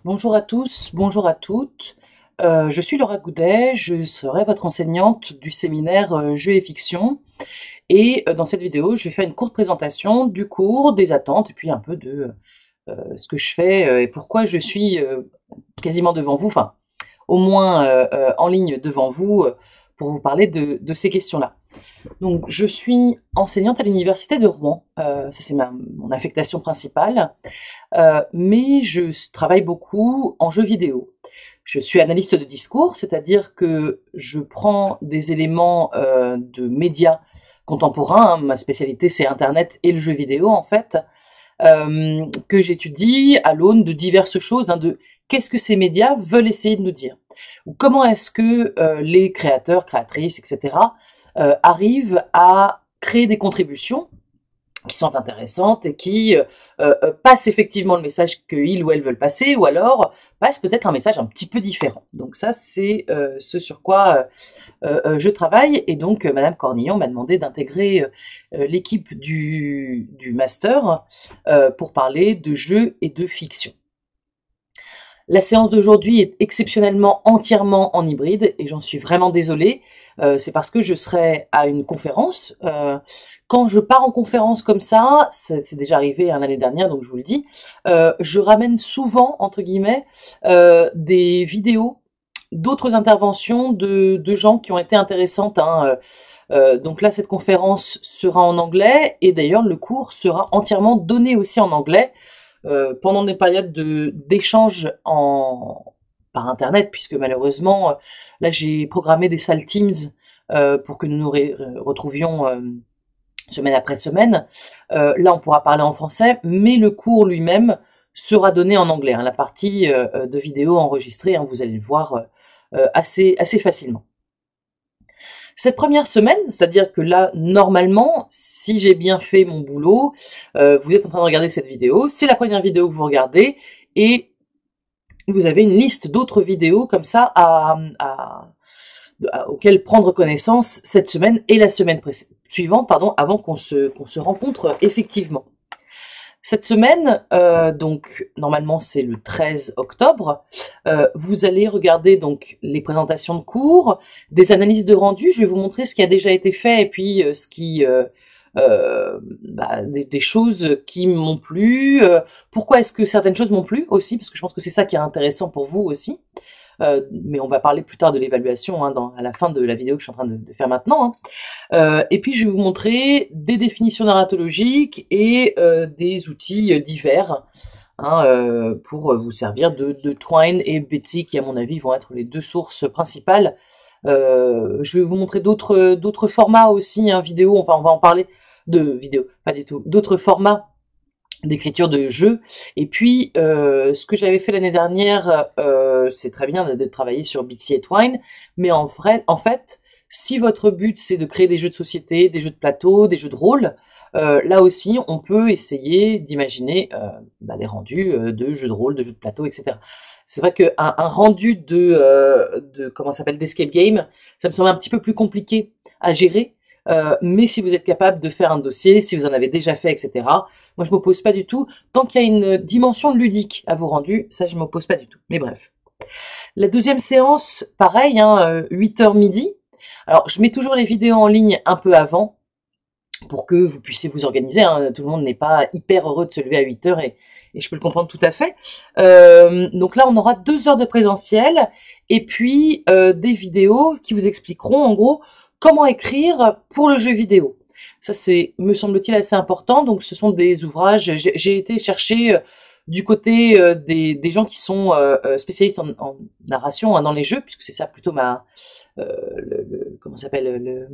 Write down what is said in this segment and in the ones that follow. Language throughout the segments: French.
Bonjour à tous, bonjour à toutes. Je suis Laura Goudet, je serai votre enseignante du séminaire Jeux et Fiction. Et dans cette vidéo, je vais faire une courte présentation du cours, des attentes et puis un peu de ce que je fais et pourquoi je suis quasiment devant vous, enfin au moins en ligne devant vous pour vous parler de ces questions-là. Donc je suis enseignante à l'université de Rouen, ça c'est mon affectation principale. Mais je travaille beaucoup en jeux vidéo. Je suis analyste de discours, c'est-à-dire que je prends des éléments de médias contemporains, hein, ma spécialité c'est Internet et le jeu vidéo en fait, que j'étudie à l'aune de diverses choses, hein, de qu'est-ce que ces médias veulent essayer de nous dire, ou comment est-ce que les créateurs, créatrices, etc. Arrivent à créer des contributions qui sont intéressantes et qui passent effectivement le message qu'ils ou elles veulent passer, ou alors passent peut-être un message un petit peu différent. Donc ça, c'est ce sur quoi je travaille, et donc Madame Cornillon m'a demandé d'intégrer l'équipe du master pour parler de jeux et de fiction. La séance d'aujourd'hui est exceptionnellement entièrement en hybride et j'en suis vraiment désolée. C'est parce que je serai à une conférence. Quand je pars en conférence comme ça, c'est déjà arrivé l'année dernière, donc je vous le dis, je ramène souvent, entre guillemets, des vidéos d'autres interventions de gens qui ont été intéressantes, hein. Donc là, cette conférence sera en anglais et d'ailleurs le cours sera entièrement donné aussi en anglais pendant des périodes d'échange par internet, puisque malheureusement, là j'ai programmé des salles Teams pour que nous nous retrouvions semaine après semaine. Là on pourra parler en français, mais le cours lui-même sera donné en anglais, hein. La partie de vidéo enregistrée, hein, vous allez le voir assez facilement. Cette première semaine, c'est-à-dire que là, normalement, si j'ai bien fait mon boulot, vous êtes en train de regarder cette vidéo, c'est la première vidéo que vous regardez, et vous avez une liste d'autres vidéos comme ça auxquelles prendre connaissance cette semaine et la semaine suivante, pardon, avant qu'on se rencontre effectivement. Cette semaine, donc normalement c'est le 13 octobre, vous allez regarder donc les présentations de cours, des analyses de rendu. Je vais vous montrer ce qui a déjà été fait et puis ce qui des choses qui m'ont plu. Pourquoi est-ce que certaines choses m'ont plu aussi, parce que je pense que c'est ça qui est intéressant pour vous aussi. Mais on va parler plus tard de l'évaluation, hein, à la fin de la vidéo que je suis en train de faire maintenant, hein. Et puis je vais vous montrer des définitions narratologiques et des outils divers, hein, pour vous servir de Twine et Betsy, qui à mon avis vont être les deux sources principales. Je vais vous montrer d'autres formats aussi, hein, vidéo, enfin on va en parler de vidéo, pas du tout, d'autres formats d'écriture de jeux. Et puis ce que j'avais fait l'année dernière, c'est très bien de travailler sur Bitsy et Twine, mais en fait, si votre but c'est de créer des jeux de société, des jeux de plateau, des jeux de rôle, là aussi on peut essayer d'imaginer des rendus de jeux de rôle, de jeux de plateau, etc. C'est vrai qu'un rendu de comment ça s'appelle, d'escape game, ça me semble un petit peu plus compliqué à gérer. Mais si vous êtes capable de faire un dossier, si vous en avez déjà fait, etc., moi je m'oppose pas du tout. Tant qu'il y a une dimension ludique à vos rendus, ça je m'oppose pas du tout. Mais bref. La deuxième séance, pareil, hein, 8h midi. Alors je mets toujours les vidéos en ligne un peu avant, pour que vous puissiez vous organiser, hein. Tout le monde n'est pas hyper heureux de se lever à 8h et je peux le comprendre tout à fait. Donc là on aura 2 heures de présentiel, et puis des vidéos qui vous expliqueront en gros comment écrire pour le jeu vidéo. Ça c'est, me semble-t-il, assez important. Donc ce sont des ouvrages, j'ai été chercher du côté des gens qui sont spécialistes en narration, hein, dans les jeux, puisque c'est ça plutôt comment ça s'appelle,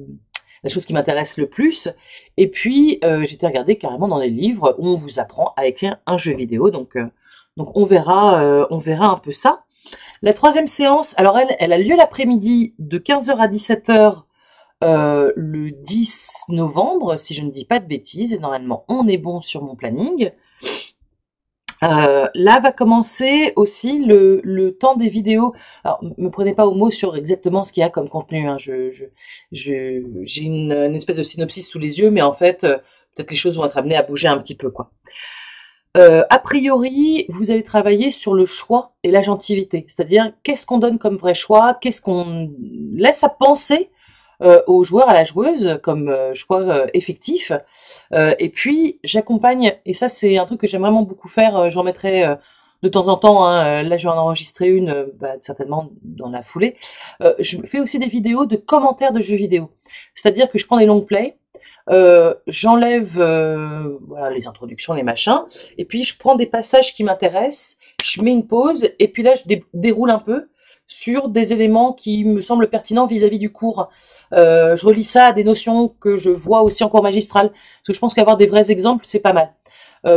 la chose qui m'intéresse le plus. Et puis j'étais regardé carrément dans les livres où on vous apprend à écrire un jeu vidéo. Donc on verra un peu ça. La troisième séance, alors elle a lieu l'après-midi de 15h à 17h. Le 10 novembre, si je ne dis pas de bêtises, et normalement on est bon sur mon planning. Là va commencer aussi le temps des vidéos. Alors, me prenez pas au mot sur exactement ce qu'il y a comme contenu, hein. J'ai une espèce de synopsis sous les yeux, mais en fait, peut-être les choses vont être amenées à bouger un petit peu, quoi. A priori, vous allez travailler sur le choix et l'agentivité, c'est-à-dire qu'est-ce qu'on donne comme vrai choix, qu'est-ce qu'on laisse à penser au joueur, à la joueuse, comme choix effectif. Et puis, j'accompagne, et ça c'est un truc que j'aime vraiment beaucoup faire, j'en mettrai de temps en temps, hein, là je vais en enregistrer une, certainement dans la foulée. Je fais aussi des vidéos de commentaires de jeux vidéo, c'est-à-dire que je prends des long plays, j'enlève voilà, les introductions, les machins, et puis je prends des passages qui m'intéressent, je mets une pause, et puis là je déroule un peu sur des éléments qui me semblent pertinents vis-à-vis du cours. Je relis ça à des notions que je vois aussi en cours magistral, parce que je pense qu'avoir des vrais exemples, c'est pas mal.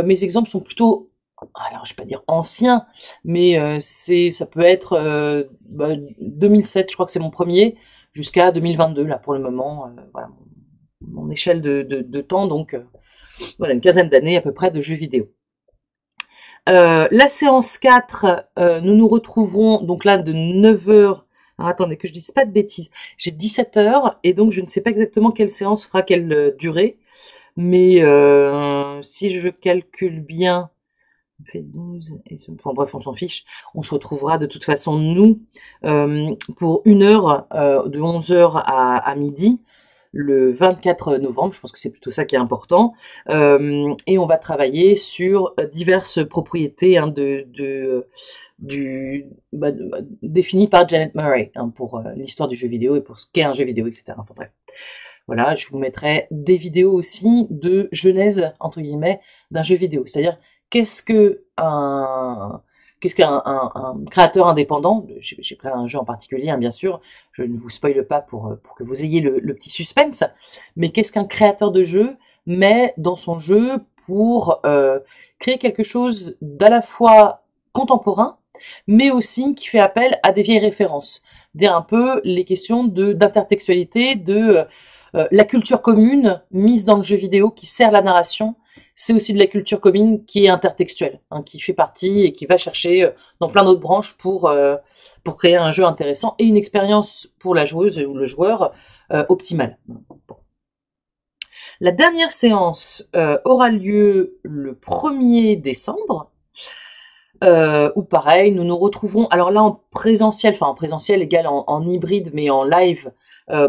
Mes exemples sont plutôt, alors je vais pas dire anciens, mais ça peut être 2007, je crois que c'est mon premier, jusqu'à 2022 là pour le moment. Voilà mon échelle de temps, donc voilà, une quinzaine d'années à peu près de jeux vidéo. La séance 4, nous nous retrouverons donc là de 9 heures. Alors, attendez que je dise pas de bêtises. J'ai 17 heures et donc je ne sais pas exactement quelle séance fera quelle durée. Mais si je calcule bien, on fait 12 et enfin, bref, on s'en fiche. On se retrouvera de toute façon nous pour 1 heure de 11 heures à midi le 24 novembre, je pense que c'est plutôt ça qui est important, et on va travailler sur diverses propriétés hein, définies par Janet Murray hein, pour l'histoire du jeu vidéo et pour ce qu'est un jeu vidéo, etc. Enfin bref. Voilà, je vous mettrai des vidéos aussi de genèse, entre guillemets, d'un jeu vidéo. C'est-à-dire, qu'est-ce qu'un créateur indépendant, j'ai pris un jeu en particulier, hein, bien sûr, je ne vous spoile pas pour que vous ayez le petit suspense, mais qu'est-ce qu'un créateur de jeu met dans son jeu pour créer quelque chose d'à la fois contemporain, mais aussi qui fait appel à des vieilles références. Dire un peu les questions d'intertextualité, de la culture commune mise dans le jeu vidéo qui sert la narration, c'est aussi de la culture commune qui est intertextuelle, hein, qui fait partie et qui va chercher dans plein d'autres branches pour créer un jeu intéressant et une expérience pour la joueuse ou le joueur optimale. Bon. La dernière séance aura lieu le 1er décembre, où pareil, nous nous retrouvons, alors là en présentiel, enfin en présentiel égale en hybride, mais en live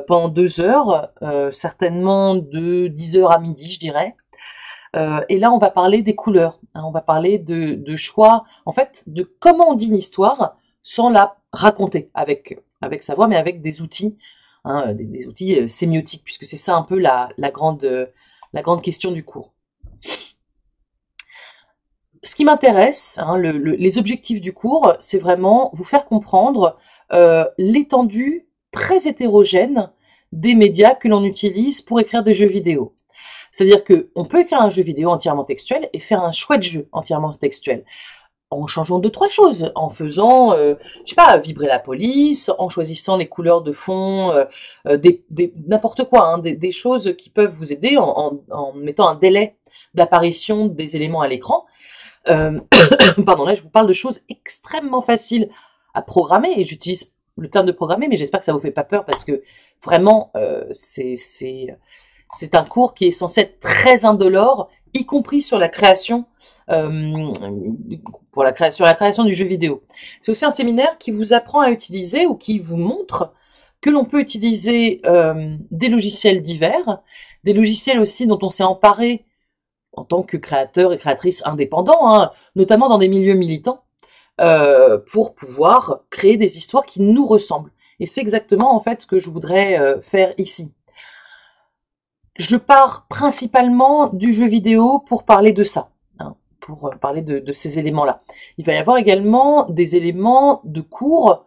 pendant 2 heures, certainement de 10 heures à midi, je dirais. Et là, on va parler des couleurs, hein, on va parler de choix, en fait, de comment on dit une histoire sans la raconter avec sa voix, mais avec des outils, hein, des outils sémiotiques, puisque c'est ça un peu la grande question du cours. Ce qui m'intéresse, hein, les objectifs du cours, c'est vraiment vous faire comprendre l'étendue très hétérogène des médias que l'on utilise pour écrire des jeux vidéo. C'est-à-dire qu'on peut écrire un jeu vidéo entièrement textuel et faire un chouette jeu entièrement textuel. En changeant 2-3 choses, en faisant, je sais pas, vibrer la police, en choisissant les couleurs de fond, n'importe quoi, hein, des choses qui peuvent vous aider en mettant un délai d'apparition des éléments à l'écran. Pardon, là je vous parle de choses extrêmement faciles à programmer, et j'utilise le terme de programmer, mais j'espère que ça vous fait pas peur, parce que vraiment, c'est un cours qui est censé être très indolore, y compris sur la création, la création du jeu vidéo. C'est aussi un séminaire qui vous apprend à utiliser, ou qui vous montre que l'on peut utiliser des logiciels divers, des logiciels aussi dont on s'est emparé en tant que créateur et créatrice indépendants, hein, notamment dans des milieux militants, pour pouvoir créer des histoires qui nous ressemblent. Et c'est exactement en fait ce que je voudrais faire ici. Je pars principalement du jeu vidéo pour parler de ça, hein, pour parler de ces éléments-là. Il va y avoir également des éléments de cours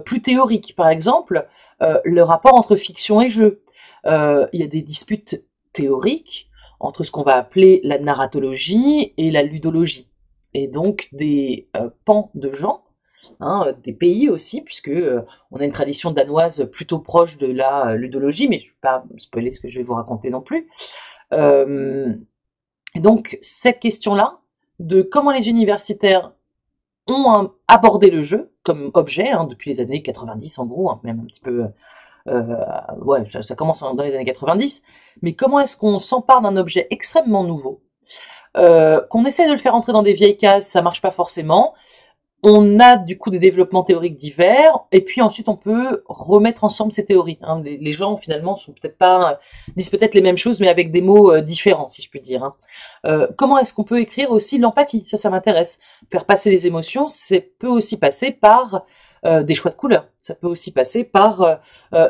plus théoriques. Par exemple, le rapport entre fiction et jeu. Il y a des disputes théoriques entre ce qu'on va appeler la narratologie et la ludologie. Et donc des pans de gens, hein, des pays aussi, puisque on a une tradition danoise plutôt proche de la ludologie, mais je ne vais pas spoiler ce que je vais vous raconter non plus. Et donc cette question-là, de comment les universitaires ont abordé le jeu comme objet, hein, depuis les années 90 en gros, hein, même un petit peu... ouais, ça commence dans les années 90, mais comment est-ce qu'on s'empare d'un objet extrêmement nouveau, qu'on essaie de le faire entrer dans des vieilles cases, ça marche pas forcément. On a du coup des développements théoriques divers, et puis ensuite on peut remettre ensemble ces théories. Hein. Les gens finalement sont peut-être pas disent peut-être les mêmes choses, mais avec des mots différents, si je puis dire. Hein. Comment est-ce qu'on peut écrire aussi l'empathie? Ça m'intéresse. Faire passer les émotions, peut aussi passer par des choix de couleurs. Ça peut aussi passer par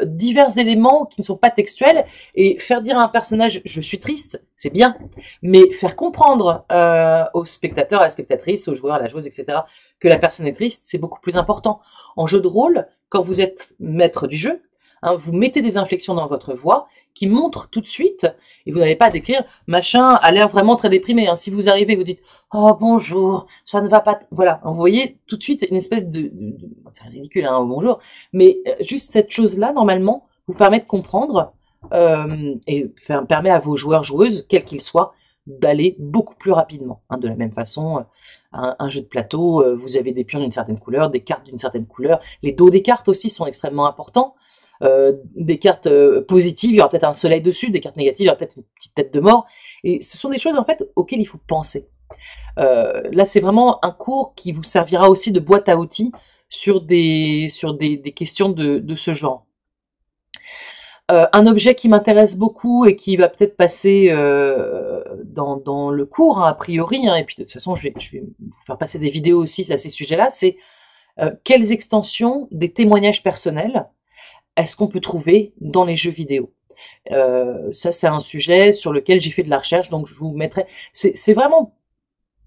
divers éléments qui ne sont pas textuels, et faire dire à un personnage je suis triste, c'est bien, mais faire comprendre aux spectateurs, à la spectatrice, aux joueurs, à la joueuse, etc., que la personne est triste, c'est beaucoup plus important. En jeu de rôle, quand vous êtes maître du jeu, hein, vous mettez des inflexions dans votre voix qui montrent tout de suite, et vous n'avez pas à décrire machin a l'air vraiment très déprimé. Hein. Si vous arrivez et vous dites oh bonjour, ça ne va pas, voilà, vous voyez tout de suite une espèce c'est ridicule hein, bonjour, mais juste cette chose-là normalement vous permet de comprendre et permet à vos joueurs joueuses, quels qu'ils soient, d'aller beaucoup plus rapidement. Hein. De la même façon, un jeu de plateau, vous avez des pions d'une certaine couleur, des cartes d'une certaine couleur, les dos des cartes aussi sont extrêmement importants. Des cartes positives, il y aura peut-être un soleil dessus, des cartes négatives, il y aura peut-être une petite tête de mort, et ce sont des choses en fait auxquelles il faut penser. Là c'est vraiment un cours qui vous servira aussi de boîte à outils sur des questions de ce genre. Un objet qui m'intéresse beaucoup et qui va peut-être passer dans le cours, hein, a priori, hein, et puis de toute façon je vais vous faire passer des vidéos aussi à ces sujets-là, c'est quelles extensions des témoignages personnels est-ce qu'on peut trouver dans les jeux vidéo. Ça c'est un sujet sur lequel j'ai fait de la recherche, donc je vous mettrai... C'est vraiment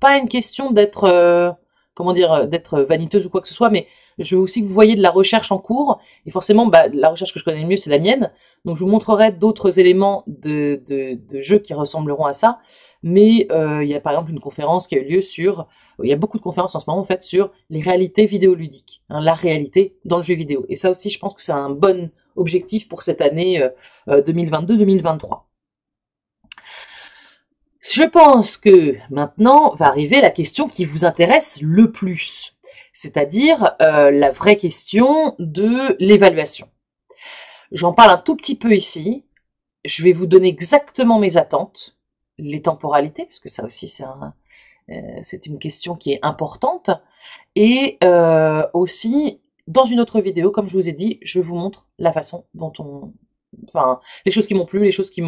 pas une question d'être comment dire, d'être vaniteuse ou quoi que ce soit, mais je veux aussi que vous voyez de la recherche en cours, et forcément la recherche que je connais le mieux c'est la mienne, donc je vous montrerai d'autres éléments de jeux qui ressembleront à ça, mais il y a par exemple une conférence qui a eu lieu sur, il y a beaucoup de conférences en ce moment en fait sur les réalités vidéoludiques, hein, la réalité dans le jeu vidéo, et ça aussi je pense que c'est un bon objectif pour cette année 2022-2023. Je pense que maintenant va arriver la question qui vous intéresse le plus, c'est-à-dire la vraie question de l'évaluation. J'en parle un tout petit peu ici, je vais vous donner exactement mes attentes, les temporalités, parce que ça aussi c'est une question qui est importante, et aussi dans une autre vidéo, comme je vous ai dit, je vous montre la façon dont enfin, les choses qui m'ont plu, les choses qui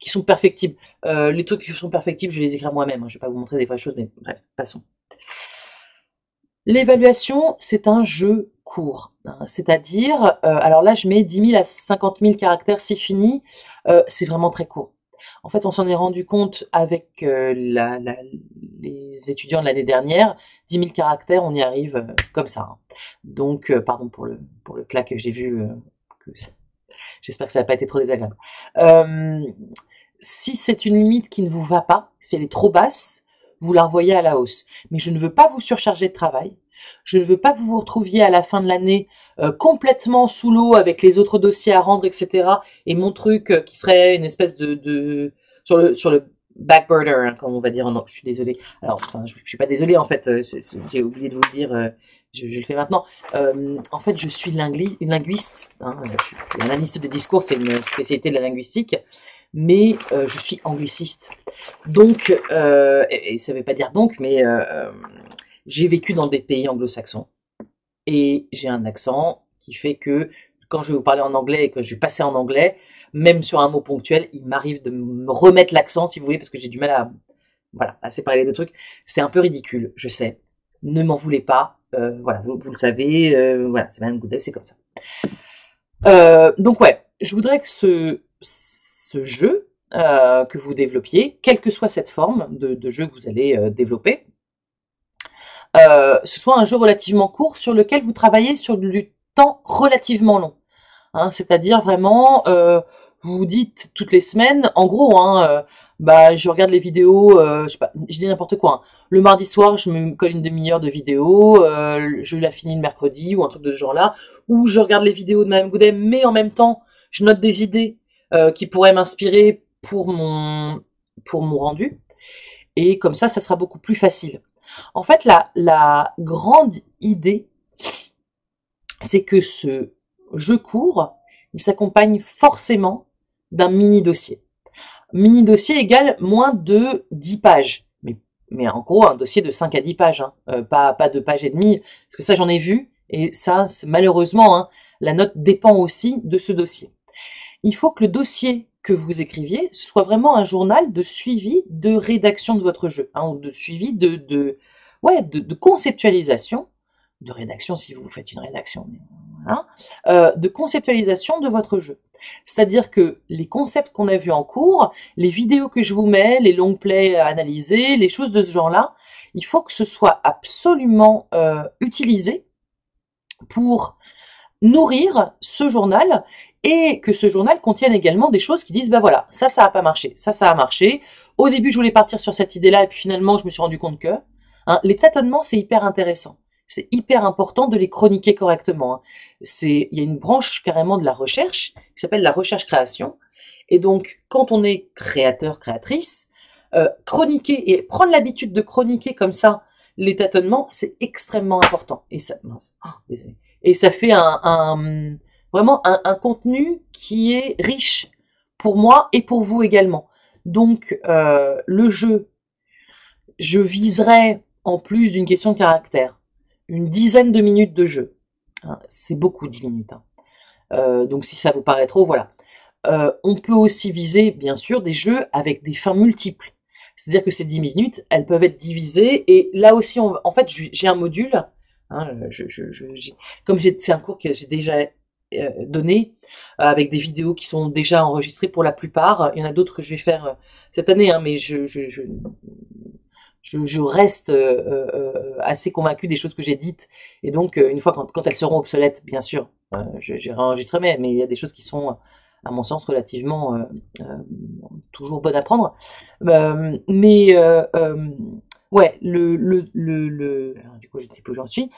sont perfectibles. Les trucs qui sont perfectibles, je vais les écrire moi-même, hein. Je vais pas vous montrer des vraies choses, mais bref, passons. L'évaluation, c'est un jeu court, hein, c'est-à-dire, alors là je mets 10 000 à 50 000 caractères si fini, c'est vraiment très court. En fait, on s'en est rendu compte avec les étudiants de l'année dernière, 10 000 caractères, on y arrive comme ça. Hein. Donc, pardon pour le clac que j'ai vu, j'espère que ça n'a pas été trop désagréable. Si c'est une limite qui ne vous va pas, si elle est trop basse, vous la revoyez à la hausse. Mais je ne veux pas vous surcharger de travail. Je ne veux pas que vous vous retrouviez à la fin de l'année complètement sous l'eau avec les autres dossiers à rendre, etc. Et mon truc qui serait une espèce sur le back burner, hein, comme on va dire. Non, je suis désolée. Alors, enfin, je suis pas désolée en fait. J'ai oublié de vous le dire. Je le fais maintenant. En fait, je suis une linguiste. Hein, je suis analyste de discours, c'est une spécialité de la linguistique. Mais je suis angliciste. Donc, et ça veut pas dire donc, mais j'ai vécu dans des pays anglo-saxons. Et j'ai un accent qui fait que quand je vais vous parler en anglais et que je vais passer en anglais, même sur un mot ponctuel, il m'arrive de me remettre l'accent, si vous voulez, parce que j'ai du mal à séparer les deux trucs. C'est un peu ridicule, je sais. Ne m'en voulez pas. Voilà, vous le savez. Voilà, c'est Madame Goudet, c'est comme ça. Donc ouais, je voudrais que ce jeu que vous développiez, quelle que soit cette forme de jeu que vous allez développer, ce soit un jeu relativement court sur lequel vous travaillez sur du temps relativement long. Hein, c'est-à-dire vraiment, vous vous dites toutes les semaines, en gros, hein, je regarde les vidéos, je sais pas, je dis n'importe quoi. Hein. Le mardi soir, je me colle une demi-heure de vidéo, je la finis le mercredi ou un truc de ce genre-là, ou je regarde les vidéos de Madame Goudet, mais en même temps, je note des idées qui pourraient m'inspirer pour mon rendu. Et comme ça sera beaucoup plus facile. En fait, la grande idée, c'est que ce jeu court, il s'accompagne forcément d'un mini-dossier. Mini-dossier égale moins de 10 pages. mais en gros un dossier de 5 à 10 pages, hein, pas 2 pages et demie, parce que ça j'en ai vu, et ça malheureusement, hein, la note dépend aussi de ce dossier. Il faut que le dossier que vous écriviez soit vraiment un journal de suivi de rédaction de votre jeu, hein, ou de suivi de conceptualisation, de rédaction si vous faites une rédaction, hein, de conceptualisation de votre jeu. C'est-à-dire que les concepts qu'on a vus en cours, les vidéos que je vous mets, les long plays à analyser, les choses de ce genre-là, il faut que ce soit absolument utilisé pour nourrir ce journal, et que ce journal contienne également des choses qui disent, bah voilà, ça a pas marché, ça a marché, au début je voulais partir sur cette idée-là, et puis finalement je me suis rendu compte que, hein, les tâtonnements c'est hyper intéressant, c'est hyper important de les chroniquer correctement, hein. Il y a une branche carrément de la recherche, qui s'appelle la recherche-création, et donc quand on est créateur, créatrice, chroniquer, et prendre l'habitude de chroniquer comme ça, les tâtonnements, c'est extrêmement important, et ça, mince, oh, désolé. Et ça fait vraiment un contenu qui est riche pour moi et pour vous également. Donc, le jeu, je viserais, en plus d'une question de caractère, une dizaine de minutes de jeu. Hein, c'est beaucoup, 10 minutes. Hein. Donc, si ça vous paraît trop, voilà. On peut aussi viser, bien sûr, des jeux avec des fins multiples. C'est-à-dire que ces 10 minutes, elles peuvent être divisées. Et là aussi, en fait, j'ai un module. Hein, comme c'est un cours que j'ai déjà donné, avec des vidéos qui sont déjà enregistrées pour la plupart. Il y en a d'autres que je vais faire cette année, hein, mais je reste assez convaincue des choses que j'ai dites. Et donc, une fois quand elles seront obsolètes, bien sûr, je réenregistrerai, mais il y a des choses qui sont, à mon sens, relativement toujours bonnes à prendre. Ouais, du coup, je ne sais plus où j'en suis.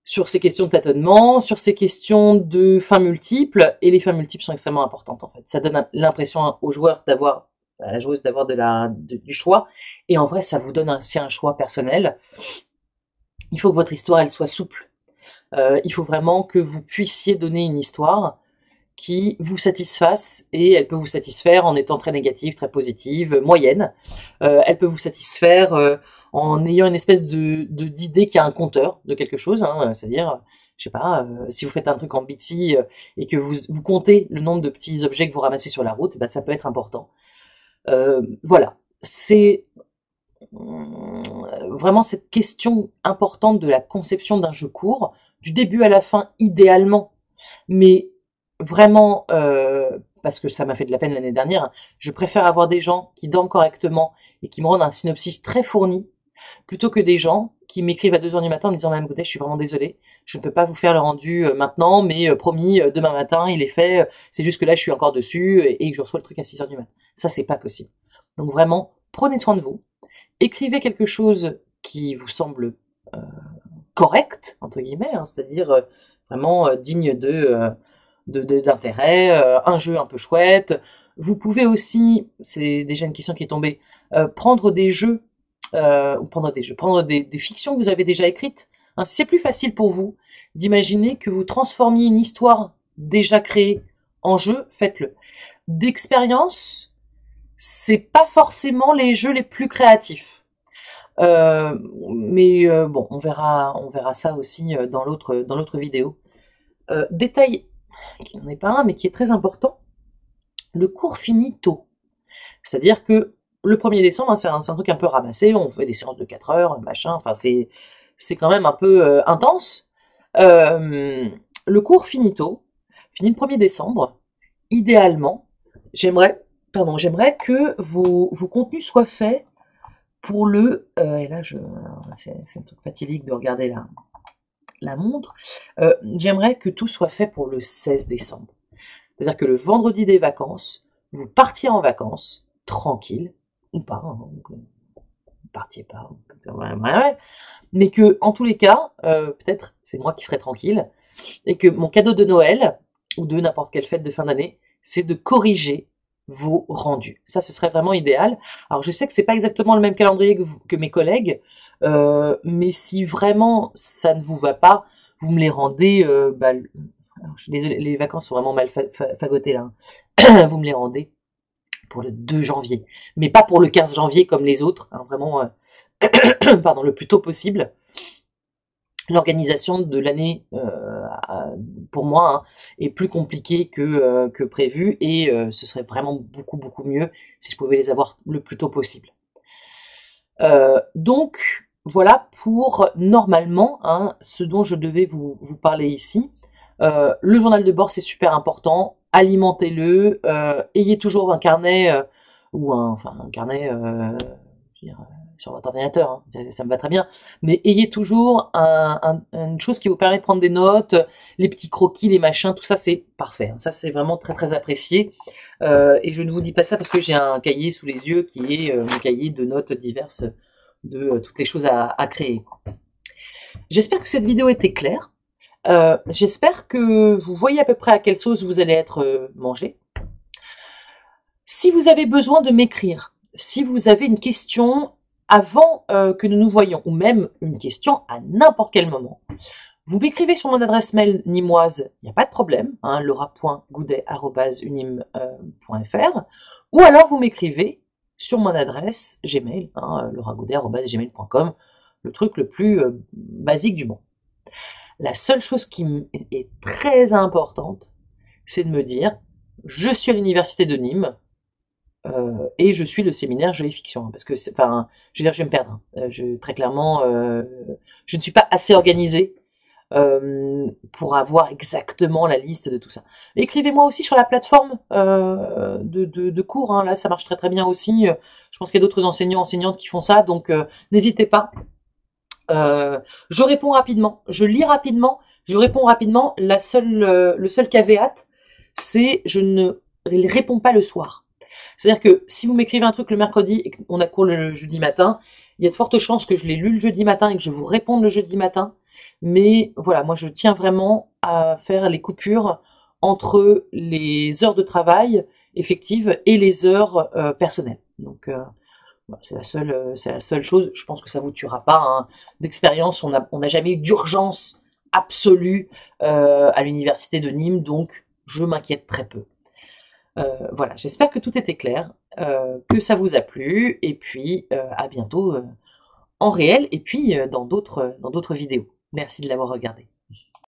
Sur ces questions de tâtonnement, sur ces questions de fins multiples, et les fins multiples sont extrêmement importantes en fait. Ça donne l'impression aux joueurs à la joueuse d'avoir du choix, et en vrai, ça vous donne aussi un choix personnel. Il faut que votre histoire, elle soit souple. Il faut vraiment que vous puissiez donner une histoire qui vous satisfasse, et elle peut vous satisfaire en étant très négative, très positive, moyenne. Elle peut vous satisfaire en ayant une espèce d'idée qui a un compteur de quelque chose, hein, c'est-à-dire, je sais pas, si vous faites un truc en Bitsy et que vous comptez le nombre de petits objets que vous ramassez sur la route, ben, ça peut être important. Voilà, c'est vraiment cette question importante de la conception d'un jeu court, du début à la fin idéalement, mais vraiment, parce que ça m'a fait de la peine l'année dernière, je préfère avoir des gens qui dorment correctement et qui me rendent un synopsis très fourni, plutôt que des gens qui m'écrivent à 2 heures du matin en me disant « Madame Goudet, je suis vraiment désolée, je ne peux pas vous faire le rendu maintenant, mais promis, demain matin, il est fait, c'est juste que là, je suis encore dessus et que je reçois le truc à 6 heures du matin. » Ça, c'est pas possible. Donc vraiment, prenez soin de vous, écrivez quelque chose qui vous semble correct, entre guillemets, hein, c'est-à-dire vraiment digne d'intérêt, un jeu un peu chouette. Vous pouvez aussi, c'est déjà une question qui est tombée, prendre des jeux, prendre des fictions que vous avez déjà écrites. Hein, c'est plus facile pour vous d'imaginer que vous transformiez une histoire déjà créée en jeu, faites-le. D'expérience, c'est pas forcément les jeux les plus créatifs. Bon, on verra ça aussi dans l'autre vidéo. Détail qui n'en est pas un, mais qui est très important, le cours finit tôt. C'est-à-dire que le 1er décembre, hein, c'est un truc un peu ramassé, on fait des séances de 4 heures, machin, enfin c'est quand même un peu intense. Le cours finit tôt, finit le 1er décembre. Idéalement, j'aimerais que vos contenus soient faits pour le... et là, c'est un truc fatidique de regarder la montre. J'aimerais que tout soit fait pour le 16 décembre. C'est-à-dire que le vendredi des vacances, vous partiez en vacances, tranquille, ou pas, hein, vous partiez pas, mais que, en tous les cas, peut-être c'est moi qui serai tranquille, et que mon cadeau de Noël, ou de n'importe quelle fête de fin d'année, c'est de corriger vos rendus. Ça, ce serait vraiment idéal. Alors, je sais que c'est pas exactement le même calendrier que mes collègues, mais si vraiment ça ne vous va pas, vous me les rendez, je suis désolée, les vacances sont vraiment mal fagotées là, vous me les rendez pour le 2 janvier, mais pas pour le 15 janvier comme les autres, hein, vraiment, pardon, le plus tôt possible. L'organisation de l'année, pour moi, hein, est plus compliquée que prévu, et ce serait vraiment beaucoup mieux si je pouvais les avoir le plus tôt possible. Donc, voilà pour normalement, hein, ce dont je devais vous parler ici. Le journal de bord, c'est super important. Alimentez-le. Ayez toujours un carnet ou un carnet je veux dire, sur votre ordinateur, hein, ça me va très bien. Mais ayez toujours une chose qui vous permet de prendre des notes, les petits croquis, les machins, tout ça, c'est parfait. Ça, c'est vraiment très apprécié. Et je ne vous dis pas ça parce que j'ai un cahier sous les yeux qui est mon cahier de notes diverses de toutes les choses à créer. J'espère que cette vidéo était claire. J'espère que vous voyez à peu près à quelle sauce vous allez être mangé. Si vous avez besoin de m'écrire, si vous avez une question avant que nous nous voyions, ou même une question à n'importe quel moment, vous m'écrivez sur mon adresse mail nîmoise, il n'y a pas de problème, hein, laura.goudet@unim.fr, ou alors vous m'écrivez sur mon adresse Gmail, hein, lauragoudet@gmail.com, le truc le plus basique du monde. La seule chose qui est très importante, c'est de me dire, je suis à l'université de Nîmes, et je suis le séminaire Jeux et Fiction, hein, parce que, enfin, je veux dire, je vais me perdre. Hein. Très clairement, je ne suis pas assez organisée pour avoir exactement la liste de tout ça. Écrivez-moi aussi sur la plateforme de cours, hein. Là ça marche très bien aussi. Je pense qu'il y a d'autres enseignants, enseignantes qui font ça, donc n'hésitez pas. Je réponds rapidement, je lis rapidement, je réponds rapidement. Le seul caveat, c'est je ne réponds pas le soir. C'est-à-dire que si vous m'écrivez un truc le mercredi et qu'on a cours le jeudi matin, il y a de fortes chances que je l'ai lu le jeudi matin et que je vous réponde le jeudi matin. Mais voilà, moi je tiens vraiment à faire les coupures entre les heures de travail effectives et les heures personnelles. Donc c'est la seule chose. Je pense que ça vous tuera pas. Hein. D'expérience, on n'a jamais eu d'urgence absolue à l'université de Nîmes, donc je m'inquiète très peu. Voilà, j'espère que tout était clair, que ça vous a plu, et puis à bientôt en réel, et puis dans d'autres vidéos. Merci de l'avoir regardé.